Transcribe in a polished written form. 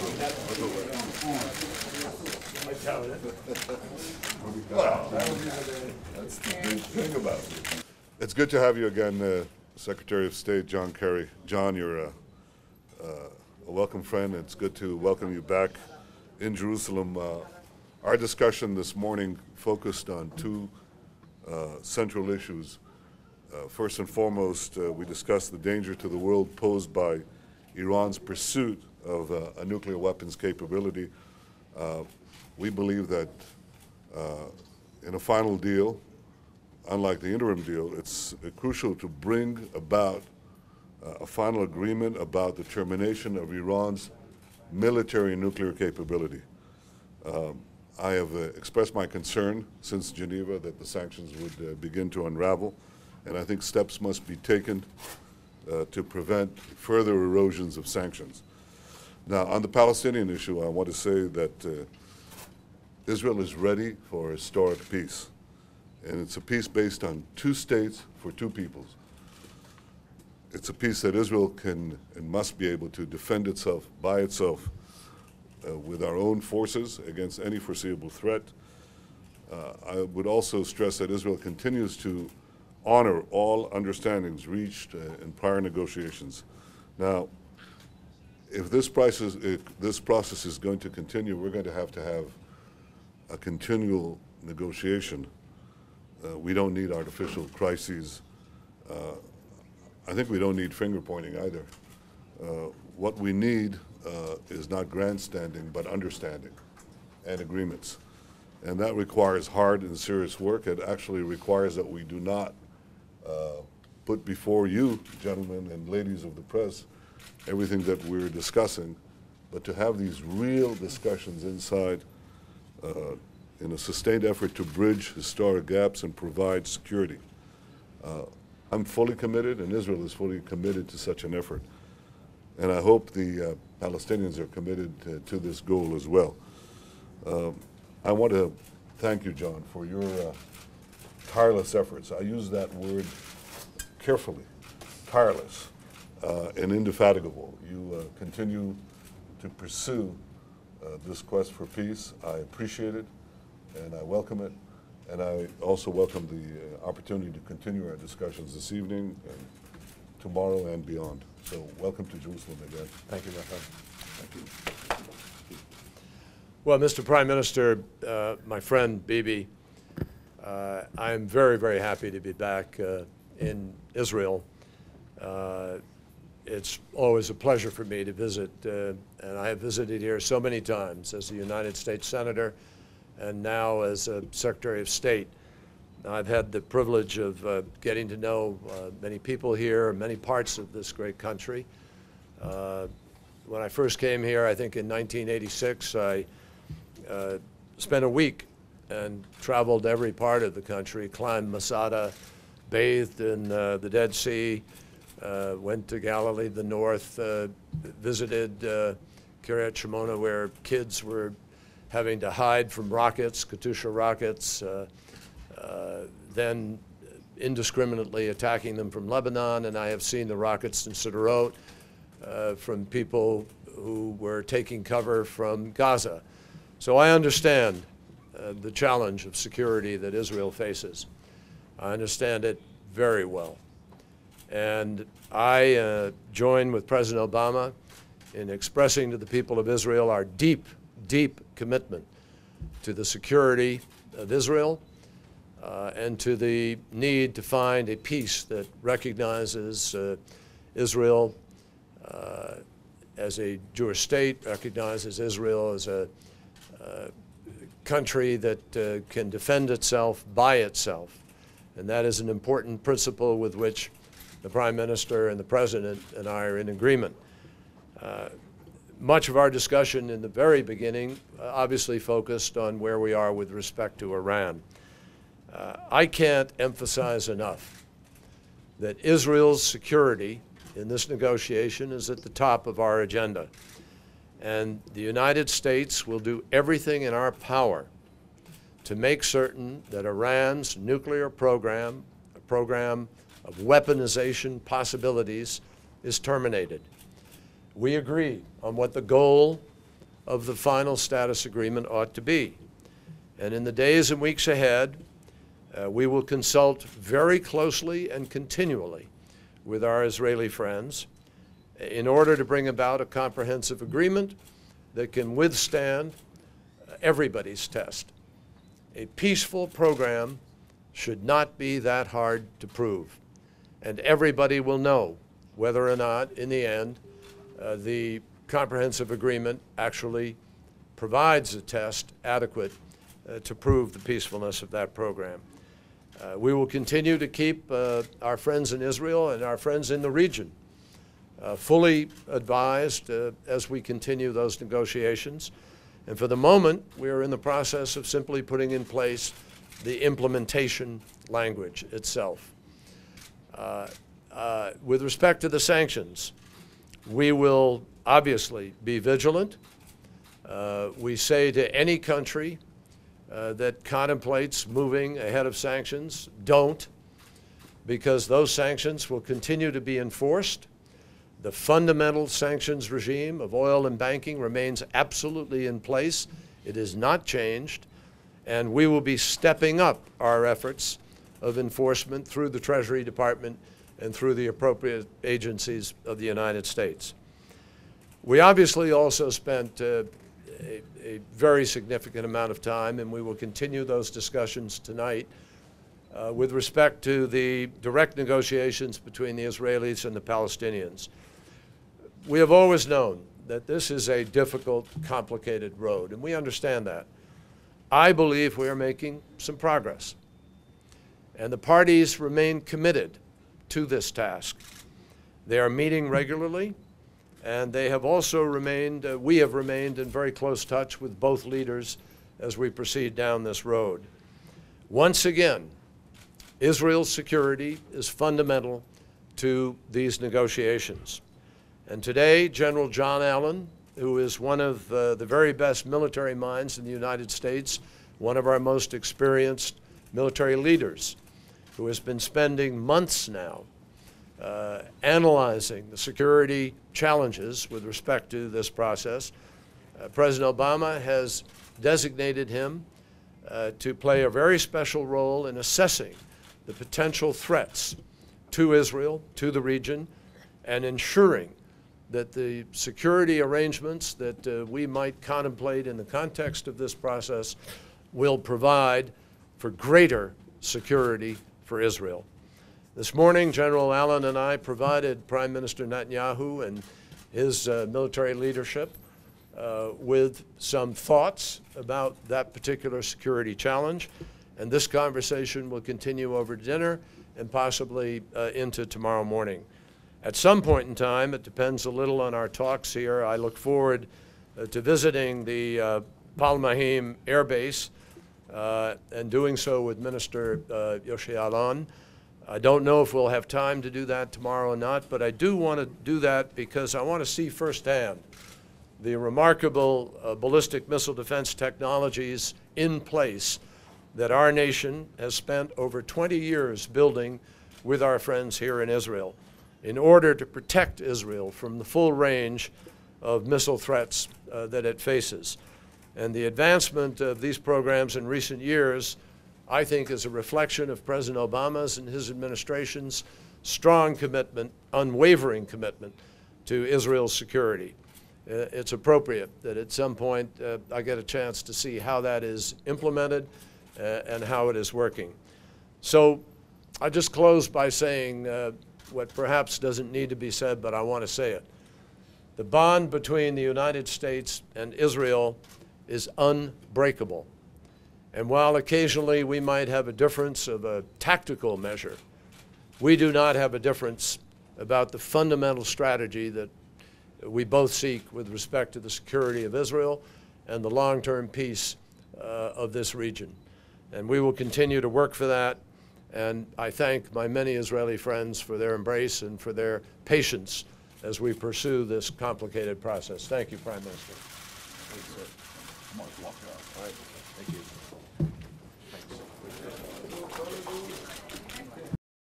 Well, that's the big thing about it. It's good to have you again, Secretary of State John Kerry. John, you're a welcome friend. It's good to welcome you back in Jerusalem. Our discussion this morning focused on two central issues. First and foremost, we discussed the danger to the world posed by Iran's pursuit of a nuclear weapons capability. We believe that in a final deal, unlike the interim deal, it's crucial to bring about a final agreement about the termination of Iran's military and nuclear capability. I have expressed my concern since Geneva that the sanctions would begin to unravel, and I think steps must be taken to prevent further erosions of sanctions. Now, on the Palestinian issue, I want to say that Israel is ready for historic peace, and it's a peace based on two states for two peoples. It's a peace that Israel can and must be able to defend itself by itself with our own forces against any foreseeable threat. I would also stress that Israel continues to honor all understandings reached in prior negotiations. Now, if this process is going to continue, we're going to have a continual negotiation. We don't need artificial crises. I think we don't need finger pointing either. What we need is not grandstanding, but understanding and agreements. And that requires hard and serious work. It actually requires that we do not put before you, gentlemen and ladies of the press, everything that we're discussing, but to have these real discussions inside in a sustained effort to bridge historic gaps and provide security. I'm fully committed, and Israel is fully committed to such an effort. And I hope the Palestinians are committed to this goal as well. I want to thank you, John, for your tireless efforts. I use that word carefully, tireless and indefatigable. You continue to pursue this quest for peace. I appreciate it, and I welcome it. And I also welcome the opportunity to continue our discussions this evening and tomorrow and beyond. So welcome to Jerusalem again. Thank you, my friend. Thank you. Well, Mr. Prime Minister, my friend Bibi, I'm very, very happy to be back in Israel. It's always a pleasure for me to visit, and I have visited here so many times as a United States Senator and now as a Secretary of State. I've had the privilege of getting to know many people here, many parts of this great country. When I first came here, I think in 1986, I spent a week and traveled every part of the country, climbed Masada, bathed in the Dead Sea, went to Galilee, the north, visited Kiryat Shimona, where kids were having to hide from rockets, Katyusha rockets, then indiscriminately attacking them from Lebanon, and I have seen the rockets in Sderot from people who were taking cover from Gaza. So I understand the challenge of security that Israel faces. I understand it very well. And I join with President Obama in expressing to the people of Israel our deep, deep commitment to the security of Israel and to the need to find a peace that recognizes Israel as a Jewish state, recognizes Israel as a country that can defend itself by itself. And that is an important principle with which the Prime Minister and the President and I are in agreement. Much of our discussion in the very beginning obviously focused on where we are with respect to Iran. I can't emphasize enough that Israel's security in this negotiation is at the top of our agenda. And the United States will do everything in our power to make certain that Iran's nuclear program, a program of weaponization possibilities, is terminated. We agree on what the goal of the final status agreement ought to be. And in the days and weeks ahead, we will consult very closely and continually with our Israeli friends in order to bring about a comprehensive agreement that can withstand everybody's test. A peaceful program should not be that hard to prove. And everybody will know whether or not, in the end, the comprehensive agreement actually provides a test adequate to prove the peacefulness of that program. We will continue to keep our friends in Israel and our friends in the region fully advised as we continue those negotiations. And for the moment, we are in the process of simply putting in place the implementation language itself. With respect to the sanctions, we will obviously be vigilant. We say to any country that contemplates moving ahead of sanctions, don't, because those sanctions will continue to be enforced. The fundamental sanctions regime of oil and banking remains absolutely in place. It is not changed, and we will be stepping up our efforts of enforcement through the Treasury Department and through the appropriate agencies of the United States. We obviously also spent a very significant amount of time, and we will continue those discussions tonight, with respect to the direct negotiations between the Israelis and the Palestinians. We have always known that this is a difficult, complicated road, and we understand that. I believe we are making some progress, and the parties remain committed to this task. They are meeting regularly, and they have also remained, we have remained in very close touch with both leaders as we proceed down this road. Once again, Israel's security is fundamental to these negotiations. And today, General John Allen, who is one of the very best military minds in the United States, one of our most experienced military leaders, who has been spending months now analyzing the security challenges with respect to this process. President Obama has designated him to play a very special role in assessing the potential threats to Israel, to the region, and ensuring that the security arrangements that we might contemplate in the context of this process will provide for greater security for Israel. This morning, General Allen and I provided Prime Minister Netanyahu and his military leadership with some thoughts about that particular security challenge, and this conversation will continue over dinner and possibly into tomorrow morning. At some point in time, it depends a little on our talks here, I look forward to visiting the Palmahim Air Base and doing so with Minister Yoshi Alon. I don't know if we'll have time to do that tomorrow or not, but I do want to do that because I want to see firsthand the remarkable ballistic missile defense technologies in place that our nation has spent over 20 years building with our friends here in Israel in order to protect Israel from the full range of missile threats that it faces. And the advancement of these programs in recent years, I think, is a reflection of President Obama's and his administration's strong commitment, unwavering commitment to Israel's security. It's appropriate that at some point I get a chance to see how that is implemented and how it is working. So I just close by saying what perhaps doesn't need to be said, but I want to say it. The bond between the United States and Israel is unbreakable. And while occasionally we might have a difference of a tactical measure, we do not have a difference about the fundamental strategy that we both seek with respect to the security of Israel and the long-term peace of this region. And we will continue to work for that. And I thank my many Israeli friends for their embrace and for their patience as we pursue this complicated process. Thank you, Prime Minister. Come on, walk it out. All right. Thank you.